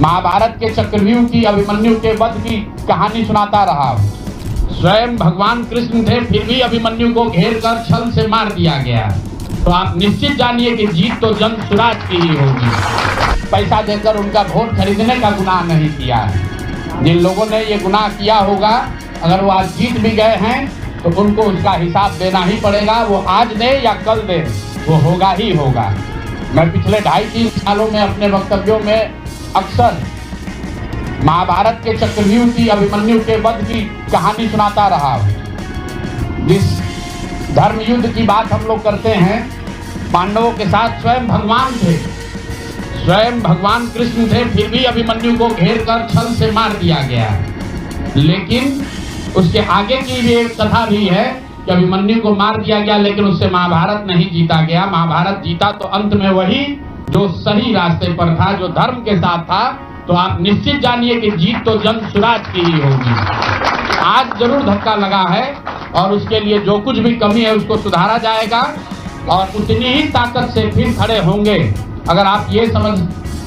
महाभारत के चक्रव्यूह की, अभिमन्यु के वध की कहानी सुनाता रहा। स्वयं भगवान कृष्ण थे, फिर भी अभिमन्यु को घेर कर छल से मार दिया गया। तो आप निश्चित जानिए कि जीत तो जंतसुराज की ही होगी। पैसा देकर उनका वोट खरीदने का गुनाह नहीं किया है। जिन लोगों ने ये गुनाह किया होगा, अगर वो आज जीत भी गए हैं तो उनको उसका हिसाब देना ही पड़ेगा। वो आज दे या कल दे, वो होगा ही होगा। मैं पिछले 2.5-3 सालों में अपने वक्तव्यों में अक्सर महाभारत के चक्रव्यूह की, अभिमन्यु के वध की कहानी सुनाता रहा। जिस धर्म युद्ध की बात हम लोग करते हैं, पांडवों के साथ स्वयं भगवान थे, स्वयं भगवान कृष्ण थे, फिर भी अभिमन्यु को घेर कर छल से मार दिया गया। लेकिन उसके आगे की भी एक कथा भी है कि अभिमन्यु को मार दिया गया, लेकिन उससे महाभारत नहीं जीता गया। महाभारत जीता तो अंत में वही जो सही रास्ते पर था, जो धर्म के साथ था। तो आप निश्चित जानिए कि जीत तो जंतसुराज की ही होगी। आज जरूर धक्का लगा है और उसके लिए जो कुछ भी कमी है उसको सुधारा जाएगा और उतनी ही ताकत से फिर खड़े होंगे। अगर आप ये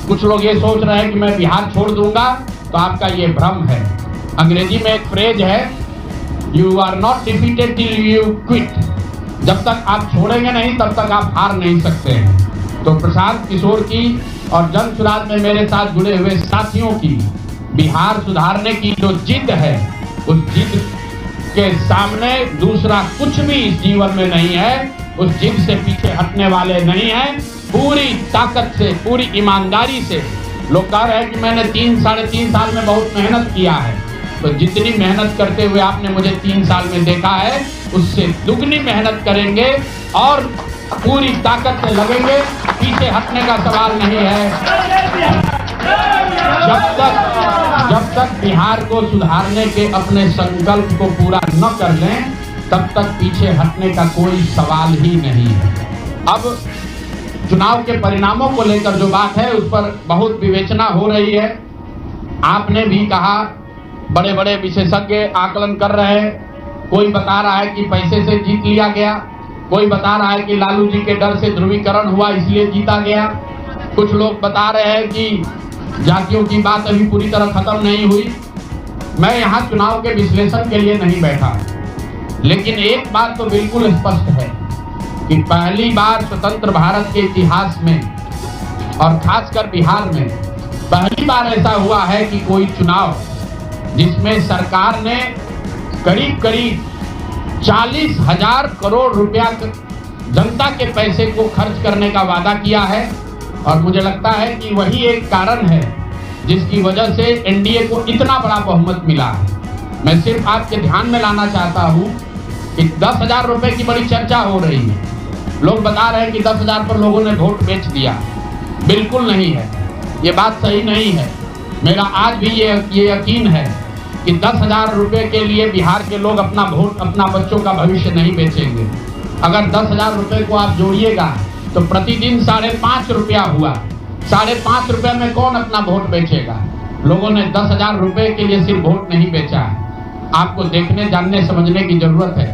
कुछ लोग ये सोच रहे हैं कि मैं बिहार छोड़ दूंगा, तो आपका ये भ्रम है। अंग्रेजी में एक फ्रेज है, you are not defeated till you quit. जब तक आप छोड़ेंगे नहीं तब तक आप हार नहीं सकते हैं। तो प्रशांत किशोर की और जंतसुराज में मेरे साथ जुड़े हुए साथियों की बिहार सुधारने की जो जिद है, उस जिद के सामने दूसरा कुछ भी इस जीवन में नहीं है। उस जिद से पीछे हटने वाले नहीं हैं। पूरी ताकत से, पूरी ईमानदारी से लोग कह रहे हैं कि मैंने 3-3.5 साल में बहुत मेहनत किया है। तो जितनी मेहनत करते हुए आपने मुझे 3 साल में देखा है, उससे दुगनी मेहनत करेंगे और पूरी ताकत से लगेंगे। पीछे हटने का सवाल नहीं है। जब तक बिहार को सुधारने के अपने संकल्प को पूरा न कर लें, तब तक पीछे हटने का कोई सवाल ही नहीं है। अब चुनाव के परिणामों को लेकर जो बात है, उस पर बहुत विवेचना हो रही है। आपने भी कहा, बड़े बड़े विशेषज्ञ आकलन कर रहे हैं। कोई बता रहा है कि पैसे से जीत लिया गया, कोई बता रहा है कि लालू जी के डर से ध्रुवीकरण हुआ इसलिए जीता गया। कुछ लोग बता रहे हैं कि जातियों की बात अभी पूरी तरह खत्म नहीं हुई। मैं यहाँ चुनाव के विश्लेषण के लिए नहीं बैठा, लेकिन एक बात तो बिल्कुल स्पष्ट है कि पहली बार स्वतंत्र भारत के इतिहास में और खासकर बिहार में पहली बार ऐसा हुआ है कि कोई चुनाव जिसमें सरकार ने करीब 40,000 करोड़ रुपया जनता के पैसे को खर्च करने का वादा किया है। और मुझे लगता है कि वही एक कारण है जिसकी वजह से एनडीए को इतना बड़ा बहुमत मिला है। मैं सिर्फ आपके ध्यान में लाना चाहता हूं कि 10,000 रुपए की बड़ी चर्चा हो रही है। लोग बता रहे हैं कि 10,000 पर लोगों ने वोट बेच दिया। बिल्कुल नहीं है, ये बात सही नहीं है। मेरा आज भी ये यकीन है कि 10,000 रुपए के लिए बिहार के लोग अपना वोट, अपना बच्चों का भविष्य नहीं बेचेंगे। अगर 10,000 रुपए को आप जोड़िएगा तो प्रतिदिन 5.5 रुपया हुआ। 5.5 रुपये में कौन अपना वोट बेचेगा? लोगों ने 10,000 रुपए के लिए सिर्फ वोट नहीं बेचा है। आपको देखने, जानने, समझने की जरूरत है।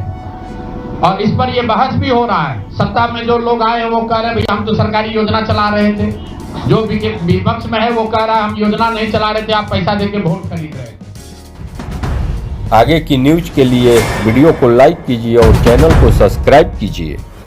और इस पर यह बहस भी हो रहा है। सत्ता में जो लोग आए हैं वो कह रहे हैं भैया हम तो सरकारी योजना चला रहे थे। जो विपक्ष में है वो कह रहा है हम योजना नहीं चला रहे थे, आप पैसा देके वोट खरीद रहे थे। आगे की न्यूज के लिए वीडियो को लाइक कीजिए और चैनल को सब्सक्राइब कीजिए।